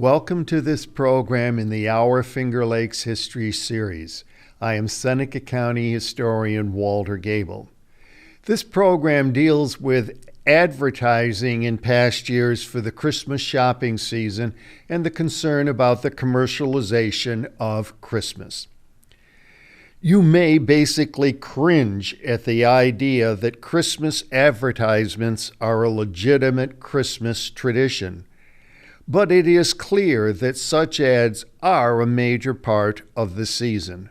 Welcome to this program in the Our Finger Lakes History Series. I am Seneca County historian Walter Gable. This program deals with advertising in past years for the Christmas shopping season and the concern about the commercialization of Christmas. You may basically cringe at the idea that Christmas advertisements are a legitimate Christmas tradition. But it is clear that such ads are a major part of the season.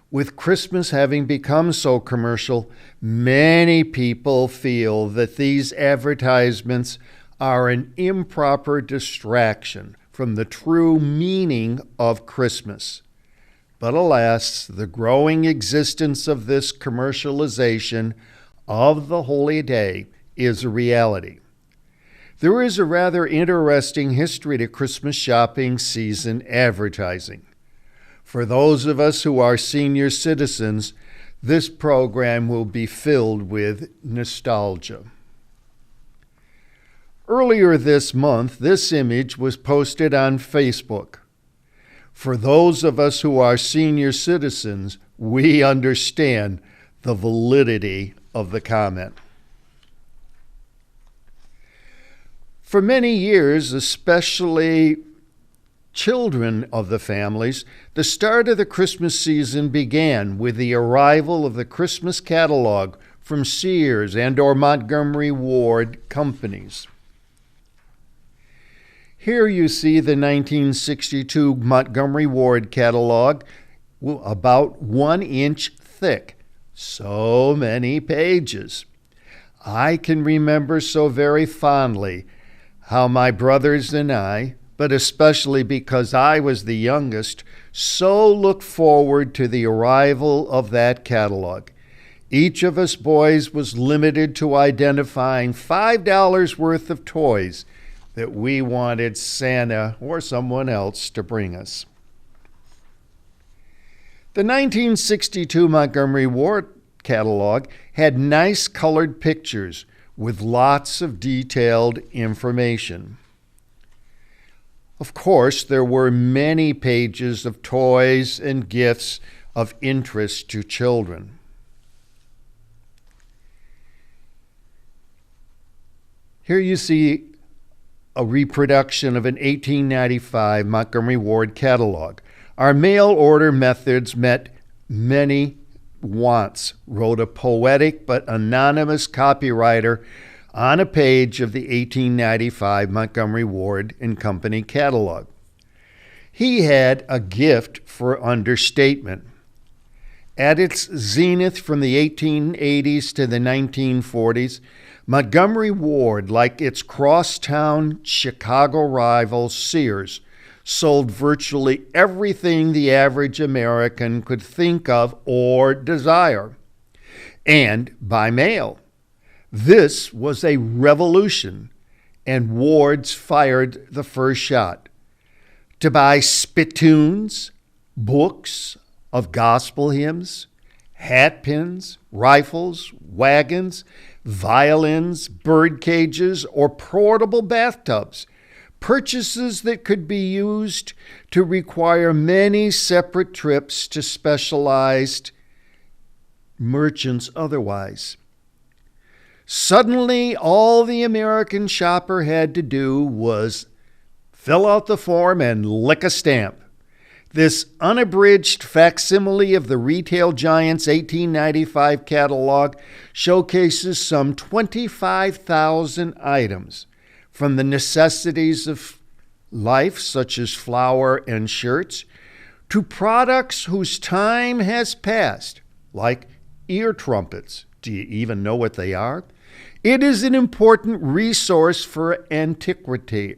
With Christmas having become so commercial, many people feel that these advertisements are an improper distraction from the true meaning of Christmas. But alas, the growing existence of this commercialization of the holy day is a reality. There is a rather interesting history to Christmas shopping season advertising. For those of us who are senior citizens, this program will be filled with nostalgia. Earlier this month, this image was posted on Facebook. For those of us who are senior citizens, we understand the validity of the comment. For many years, especially children of the families, the start of the Christmas season began with the arrival of the Christmas catalog from Sears and/or Montgomery Ward companies. Here you see the 1962 Montgomery Ward catalog, about 1 inch thick. So many pages. I can remember so very fondly how my brothers and I, but especially because I was the youngest, so looked forward to the arrival of that catalog. Each of us boys was limited to identifying $5 worth of toys that we wanted Santa or someone else to bring us. The 1962 Montgomery Ward catalog had nice colored pictures with lots of detailed information. Of course, there were many pages of toys and gifts of interest to children. Here you see a reproduction of an 1895 Montgomery Ward catalog. Our mail order methods met many wants, wrote a poetic but anonymous copywriter on a page of the 1895 Montgomery Ward and Company catalog. He had a gift for understatement. At its zenith from the 1880s to the 1940s, Montgomery Ward, like its crosstown Chicago rival Sears, sold virtually everything the average American could think of or desire, and by mail. This was a revolution, and Ward's fired the first shot. To buy spittoons, books of gospel hymns, hat pins, rifles, wagons, violins, bird cages, or portable bathtubs, purchases that could be used to require many separate trips to specialized merchants otherwise. Suddenly, all the American shopper had to do was fill out the form and lick a stamp. This unabridged facsimile of the retail giant's 1895 catalog showcases some 25,000 items, from the necessities of life, such as flour and shirts, to products whose time has passed, like ear trumpets. Do you even know what they are? It is an important resource for antiquaries,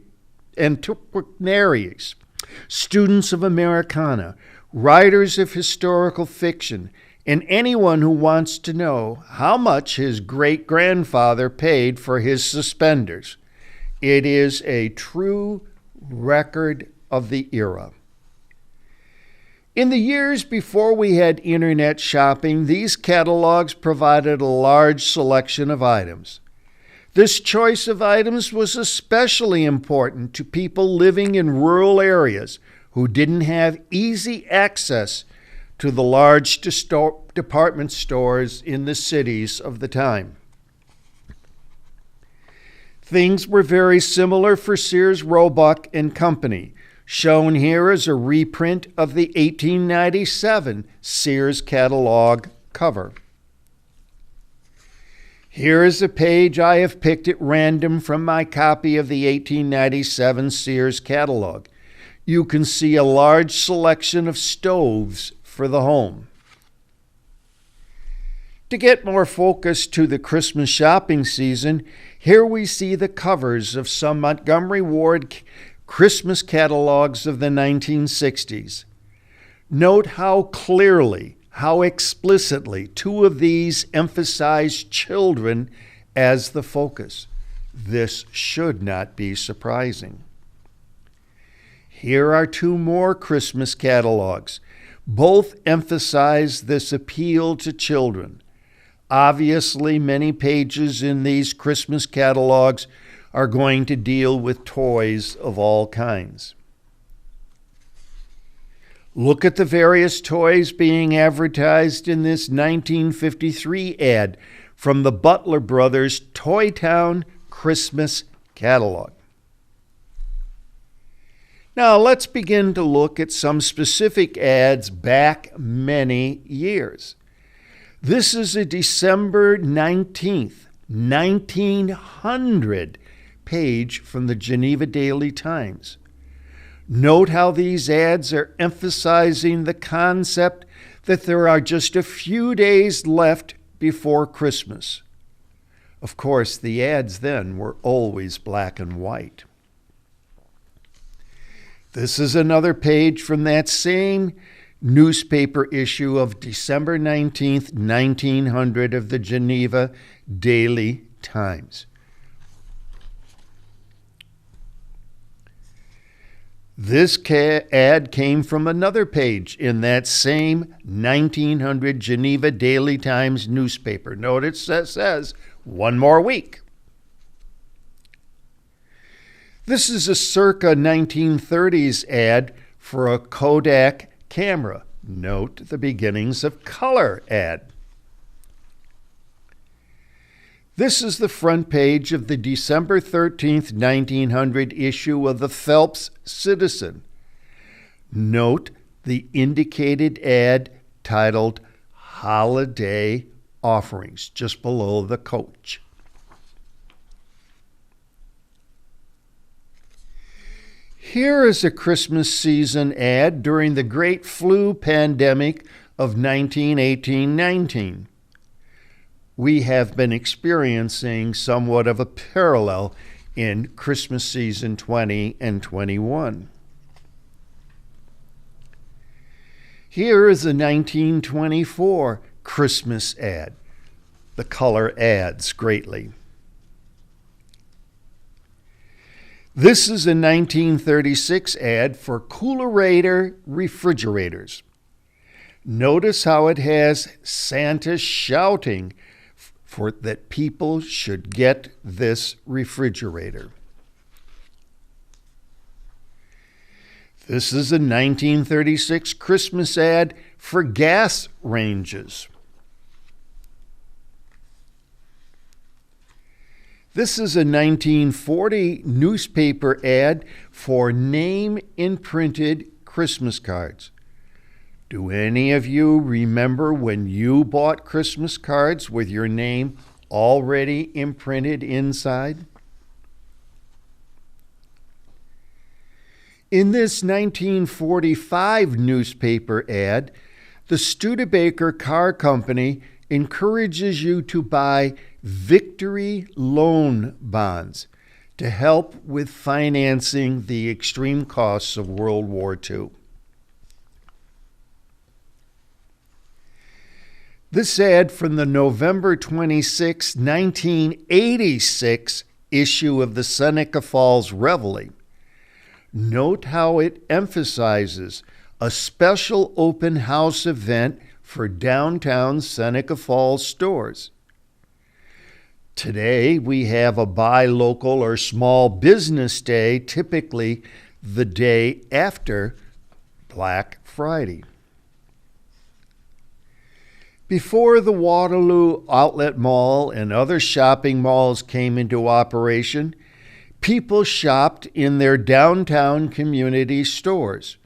students of Americana, writers of historical fiction, and anyone who wants to know how much his great-grandfather paid for his suspenders. It is a true record of the era. In the years before we had internet shopping, these catalogs provided a large selection of items. This choice of items was especially important to people living in rural areas who didn't have easy access to the large department stores in the cities of the time. Things were very similar for Sears, Roebuck and Company. Shown here is a reprint of the 1897 Sears catalog cover. Here is a page I have picked at random from my copy of the 1897 Sears catalog. You can see a large selection of stoves for the home. To get more focus to the Christmas shopping season, here we see the covers of some Montgomery Ward Christmas catalogs of the 1960s. Note how clearly, how explicitly two of these emphasize children as the focus. This should not be surprising. Here are two more Christmas catalogs. Both emphasize this appeal to children. Obviously, many pages in these Christmas catalogs are going to deal with toys of all kinds. Look at the various toys being advertised in this 1953 ad from the Butler Brothers Toy Town Christmas catalog. Now let's begin to look at some specific ads back many years. This is a December 19th, 1900 page from the Geneva Daily Times. Note how these ads are emphasizing the concept that there are just a few days left before Christmas. Of course, the ads then were always black and white. This is another page from that same newspaper issue of December 19th, 1900 of the Geneva Daily Times. This ad came from another page in that same 1900 Geneva Daily Times newspaper. Notice it says, "One more week." This is a circa 1930s ad for a Kodak camera. Note the beginnings of color ad. This is the front page of the December 13th, 1900 issue of the Phelps Citizen. Note the indicated ad titled Holiday Offerings, just below the coach. Here is a Christmas season ad during the Great Flu pandemic of 1918-19. We have been experiencing somewhat of a parallel in Christmas season 20 and 21. Here is a 1924 Christmas ad. The color adds greatly. This is a 1936 ad for Coolerator refrigerators. Notice how it has Santa shouting for that people should get this refrigerator. This is a 1936 Christmas ad for gas ranges. This is a 1940 newspaper ad for name-imprinted Christmas cards. Do any of you remember when you bought Christmas cards with your name already imprinted inside? In this 1945 newspaper ad, the Studebaker Car Company encourages you to buy Victory Loan Bonds to help with financing the extreme costs of World War II. This ad from the November 26, 1986 issue of the Seneca Falls Reveille. Note how it emphasizes a special open house event for downtown Seneca Falls stores. Today, we have a buy local or small business day, typically the day after Black Friday. Before the Waterloo Outlet Mall and other shopping malls came into operation, people shopped in their downtown community stores.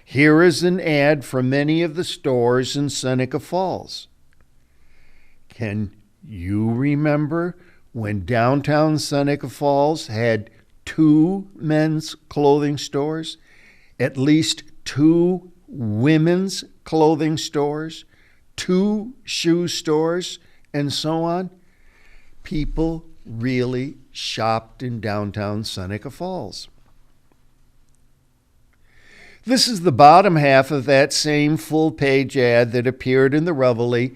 Here is an ad for many of the stores in Seneca Falls. Can you remember when downtown Seneca Falls had 2 men's clothing stores, at least 2 women's clothing stores, 2 shoe stores, and so on? People really shopped in downtown Seneca Falls. This is the bottom half of that same full-page ad that appeared in the Reveille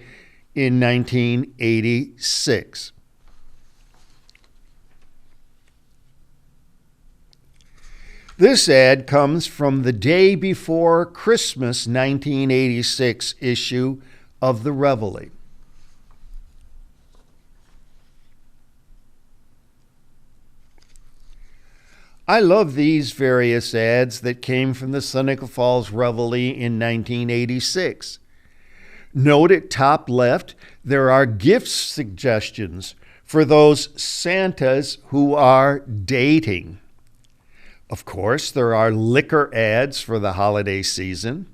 in 1986. This ad comes from the day before Christmas 1986 issue of the Reveille. I love these various ads that came from the Seneca Falls Reveille in 1986. Note at top left, there are gift suggestions for those Santas who are dating. Of course, there are liquor ads for the holiday season.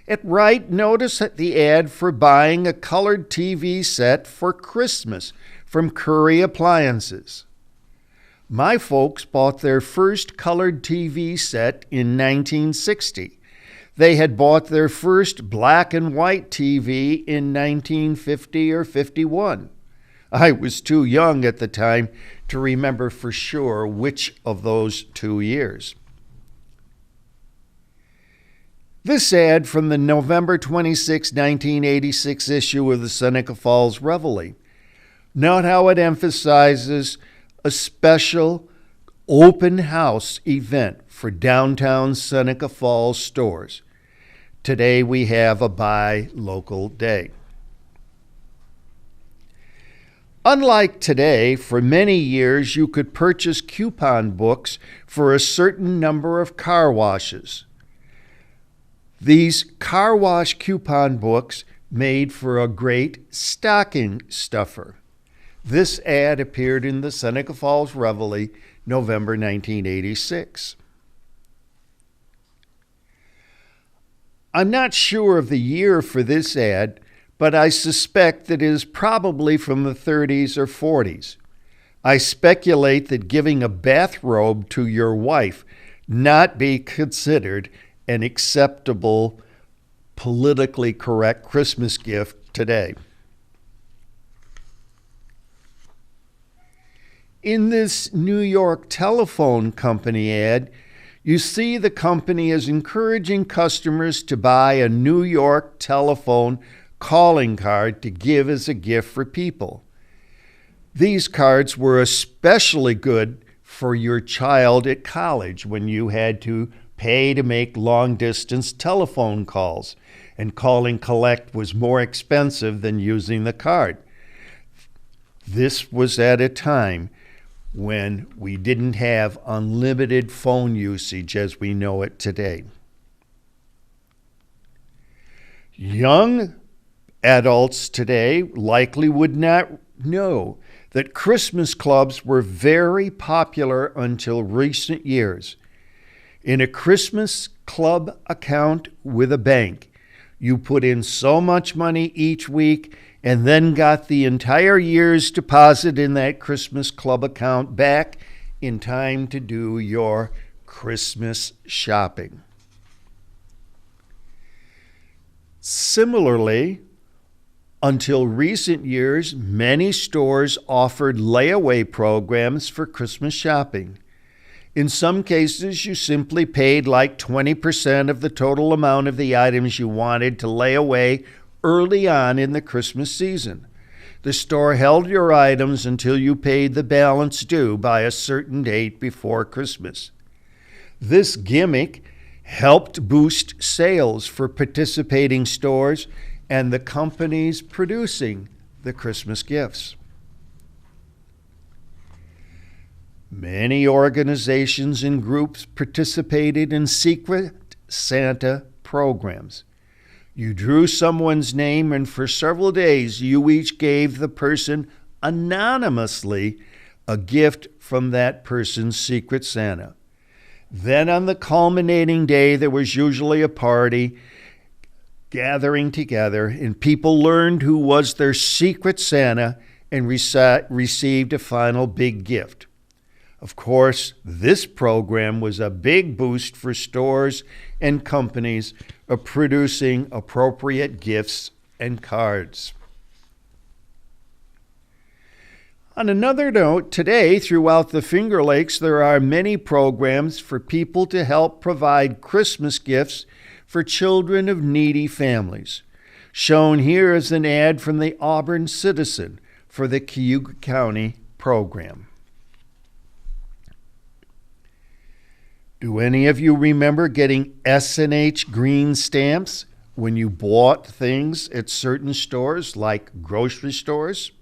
At right, notice the ad for buying a colored TV set for Christmas from Curry Appliances. My folks bought their first colored TV set in 1960. They had bought their first black and white TV in 1950 or 51. I was too young at the time to remember for sure which of those 2 years. This ad from the November 26, 1986 issue of the Seneca Falls Reveille. Note how it emphasizes a special open house event for downtown Seneca Falls stores. Today we have a buy local day. Unlike today, for many years you could purchase coupon books for a certain number of car washes. These car wash coupon books made for a great stocking stuffer. This ad appeared in the Seneca Falls Reveille, November 1986. I'm not sure of the year for this ad, but I suspect that it is probably from the 30s or 40s. I speculate that giving a bathrobe to your wife not be considered an acceptable, politically correct Christmas gift today. In this New York telephone company ad, you see the company is encouraging customers to buy a New York telephone calling card to give as a gift for people. These cards were especially good for your child at college when you had to pay to make long-distance telephone calls, and calling collect was more expensive than using the card. This was at a time when we didn't have unlimited phone usage as we know it today. Young adults today likely would not know that Christmas clubs were very popular until recent years. In a Christmas club account with a bank, you put in so much money each week and then got the entire year's deposit in that Christmas club account back in time to do your Christmas shopping. Similarly, until recent years, many stores offered layaway programs for Christmas shopping. In some cases, you simply paid like 20% of the total amount of the items you wanted to lay away early on in the Christmas season. The store held your items until you paid the balance due by a certain date before Christmas. This gimmick helped boost sales for participating stores and the companies producing the Christmas gifts. Many organizations and groups participated in secret Santa programs. You drew someone's name, and for several days you each gave the person anonymously a gift from that person's secret Santa. Then on the culminating day, there was usually a party gathering together, and people learned who was their secret Santa and received a final big gift. Of course, this program was a big boost for stores and companies of producing appropriate gifts and cards. On another note, today throughout the Finger Lakes, there are many programs for people to help provide Christmas gifts for children of needy families. Shown here is an ad from the Auburn Citizen for the Cayuga County program. Do any of you remember getting S&H green stamps when you bought things at certain stores like grocery stores?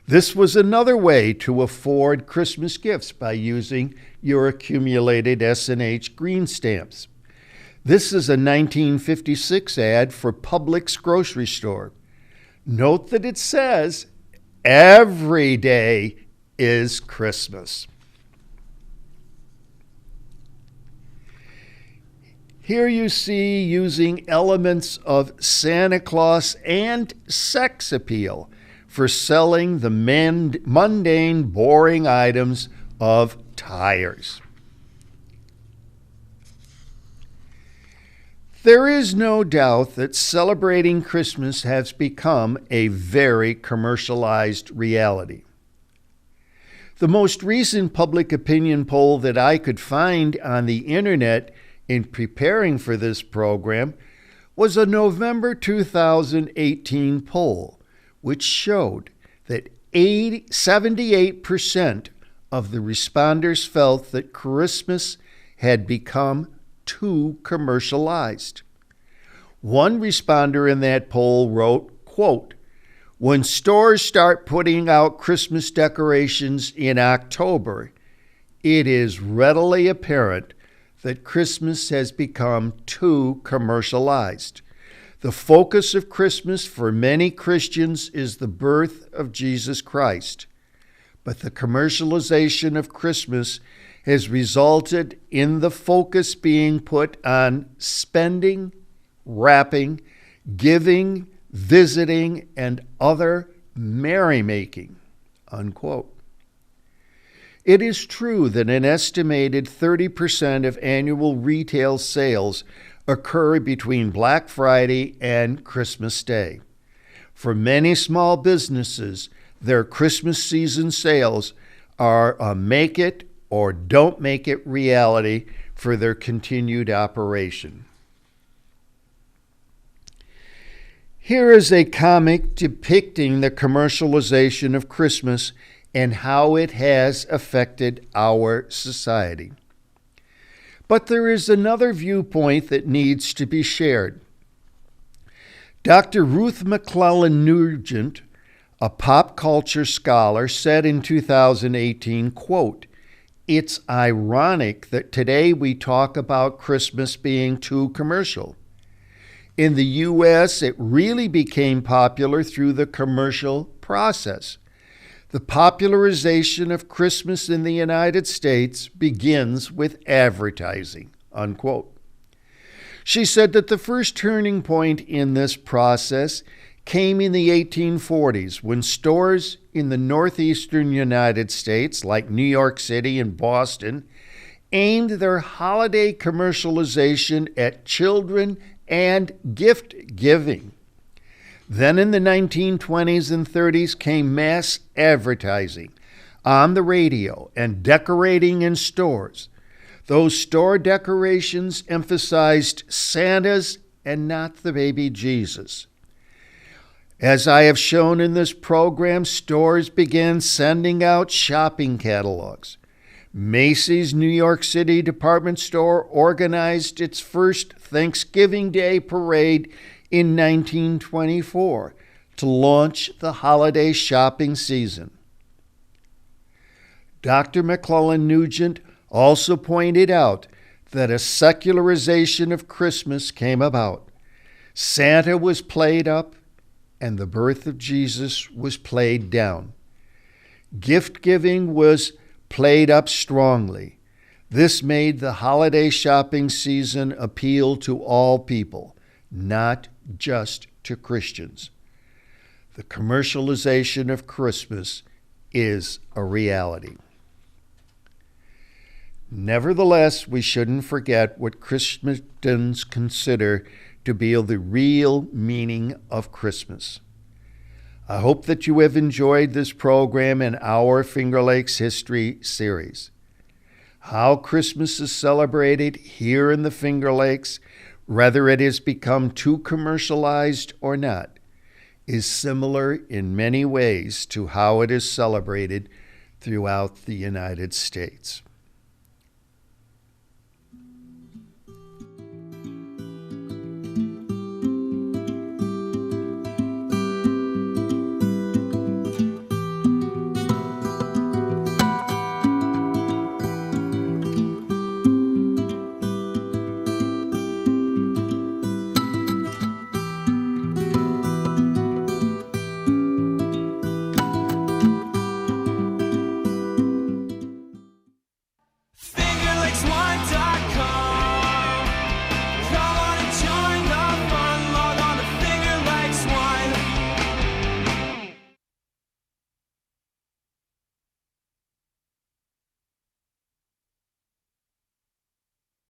This was another way to afford Christmas gifts by using your accumulated S&H green stamps. This is a 1956 ad for Publix grocery store. Note that it says, "Every day is Christmas." Here you see using elements of Santa Claus and sex appeal for selling the mundane, boring items of tires. There is no doubt that celebrating Christmas has become a very commercialized reality. The most recent public opinion poll that I could find on the internet in preparing for this program was a November 2018 poll, which showed that 78% of the responders felt that Christmas had become too commercialized. One responder in that poll wrote, quote, "When stores start putting out Christmas decorations in October, it is readily apparent that Christmas has become too commercialized. The focus of Christmas for many Christians is the birth of Jesus Christ, but the commercialization of Christmas has resulted in the focus being put on spending, wrapping, giving, visiting, and other merrymaking," unquote. It is true that an estimated 30% of annual retail sales occur between Black Friday and Christmas Day. For many small businesses, their Christmas season sales are a make it or don't make it reality for their continued operation. Here is a comic depicting the commercialization of Christmas and how it has affected our society. But there is another viewpoint that needs to be shared. Dr. Ruth McClellan Nugent, a pop culture scholar, said in 2018, quote, "It's ironic that today we talk about Christmas being too commercial. In the U.S., it really became popular through the commercial process. The popularization of Christmas in the United States begins with advertising," unquote. She said that the first turning point in this process came in the 1840s when stores in the northeastern United States, like New York City and Boston, aimed their holiday commercialization at children and gift giving. Then in the 1920s and 30s came mass advertising on the radio and decorating in stores. Those store decorations emphasized Santa's and not the baby Jesus. As I have shown in this program, stores began sending out shopping catalogs. Macy's New York City department store organized its first Thanksgiving Day parade in 1924 to launch the holiday shopping season. Dr. McClellan Nugent also pointed out that a secularization of Christmas came about. Santa was played up, and the birth of Jesus was played down. Gift-giving was played up strongly. This made the holiday shopping season appeal to all people, not just to Christians. The commercialization of Christmas is a reality. Nevertheless, we shouldn't forget what Christians consider to be the real meaning of Christmas. I hope that you have enjoyed this program in our Finger Lakes History series. How Christmas is celebrated here in the Finger Lakes, whether it has become too commercialized or not, is similar in many ways to how it is celebrated throughout the United States.